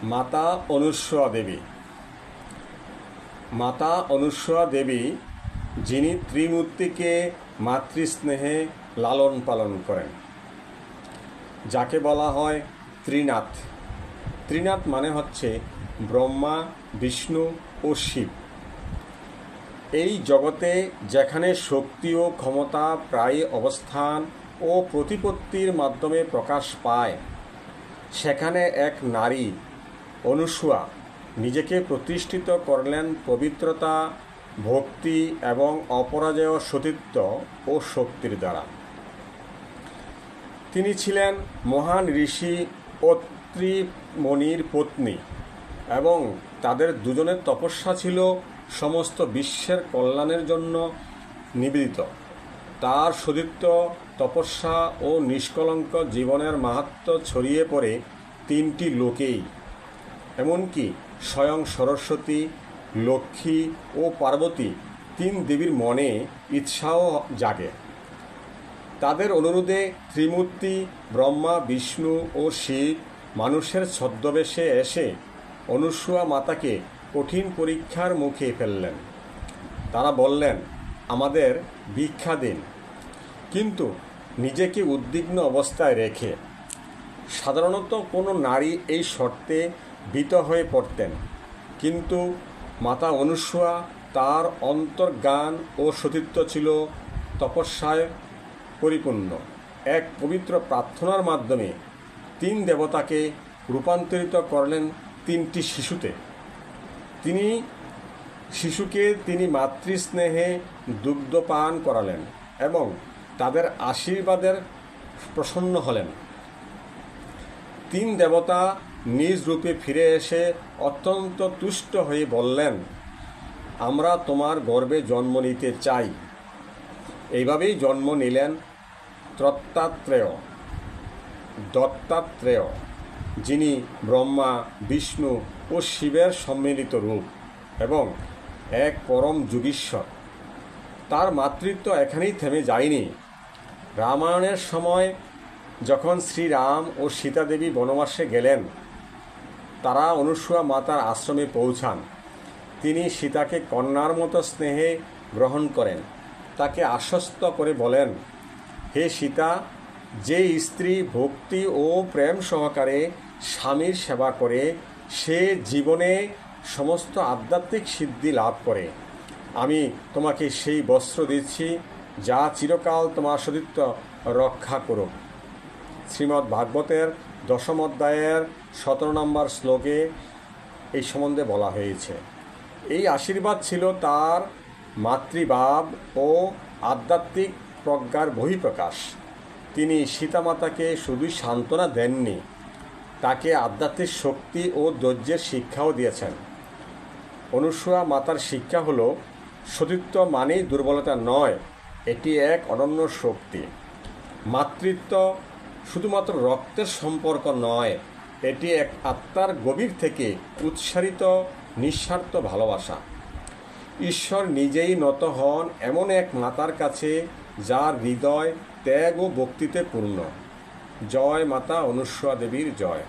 মাতা অনুসূয়া দেবী। মাতা অনুসূয়া দেবী যিনি ত্রিমূর্তিকে মাতৃস্নেহে লালন পালন করেন, যাকে বলা হয় ত্রিনাথ। ত্রিনাথ মানে হচ্ছে ব্রহ্মা, বিষ্ণু ও শিব। এই জগতে যেখানে শক্তি ও ক্ষমতা প্রায় অবস্থান ও প্রতিপত্তির মাধ্যমে প্রকাশ পায়, সেখানে এক নারী অনুসূয়া নিজেকে প্রতিষ্ঠিত করলেন পবিত্রতা, ভক্তি এবং অপরাজেয় সতীত্ব ও শক্তির দ্বারা। তিনি ছিলেন মহান ঋষি অত্রি মুনির পত্নী এবং তাদের দুজনের তপস্যা ছিল সমস্ত বিশ্বের কল্যাণের জন্য নিবেদিত। তার সতীত্ব, তপস্যা ও নিষ্কলঙ্ক জীবনের মাহাত্ম্য ছড়িয়ে পড়ে তিনটি লোকেই, এমনকি স্বয়ং সরস্বতী, লক্ষ্মী ও পার্বতী তিন দেবীর মনে ঈর্ষাও জাগে। তাদের অনুরোধে ত্রিমূর্তি ব্রহ্মা, বিষ্ণু ও শিব মানুষের ছদ্মবেশে এসে অনুসূয়া মাতাকে কঠিন পরীক্ষার মুখে ফেললেন। তারা বললেন, আমাদের ভিক্ষা দিন, কিন্তু নিজেকে উদ্বিগ্ন অবস্থায় রেখে। সাধারণত কোনো নারী এই শর্তে ভীত হয়ে পড়তেন, কিন্তু মাতা অনুসূয়া তার অন্তর্জ্ঞান ও সতীত্ব ছিল তপস্যায় পরিপূর্ণ। এক পবিত্র প্রার্থনার মাধ্যমে তিন দেবতাকে রূপান্তরিত করলেন তিনটি শিশুতে। তিনি মাতৃস্নেহে দুগ্ধপান করালেন এবং তাদের আশীর্বাদের প্রসন্ন হলেন। তিন দেবতা নিজ রূপে ফিরে এসে অত্যন্ত তুষ্ট হয়ে বললেন, আমরা তোমার গর্ভে জন্ম নিতে চাই। এইভাবেই জন্ম নিলেন দত্তাত্রেয়, যিনি ব্রহ্মা, বিষ্ণু ও শিবের সম্মিলিত রূপ এবং এক পরম যোগীশ্বর। তার মাতৃত্ব এখানেই থেমে যায়নি। রামায়ণের সময় যখন শ্রীরাম ও সীতা দেবী বনবাসে গেলেন, তারা অনুসূয়া মাতার আশ্রমে পৌঁছান। তিনি সীতাকে কন্যার মতো স্নেহে গ্রহণ করেন, তাকে আশ্বস্ত করে বলেন, হে সীতা, যে স্ত্রী ভক্তি ও প্রেম সহকারে স্বামীর সেবা করে সে জীবনে সমস্ত আধ্যাত্মিক সিদ্ধি লাভ করে। আমি তোমাকে সেই বস্ত্র দিচ্ছি যা চিরকাল তোমার সতীত্ব রক্ষা করুক। শ্রীমদ্ ভাগবতের 10ম অধ্যায়ের 17 নম্বর শ্লোকে এই সম্বন্ধে বলা হয়েছে। এই আশীর্বাদ ছিল তার মাতৃভাব ও আধ্যাত্মিক প্রজ্ঞার বহিঃপ্রকাশ। তিনি সীতামাতাকে শুধুই সান্ত্বনা দেননি, তাকে আধ্যাত্মিক শক্তি ও ধৈর্যের শিক্ষাও দিয়েছেন। অনুসূয়া মাতার শিক্ষা হলো, সতীত্ব মানেই দুর্বলতা নয়, এটি এক অনন্য শক্তি। মাতৃত্ব শুধুমাত্র রক্তের সম্পর্ক নয়, এটি এক আত্মার গভীর থেকে উৎসারিত নিঃস্বার্থ ভালোবাসা। ঈশ্বর নিজেই নত হন এমন এক মাতার কাছে যার হৃদয় ত্যাগ ও ভক্তিতে পূর্ণ। জয় মাতা অনুসূয়া দেবীর জয়।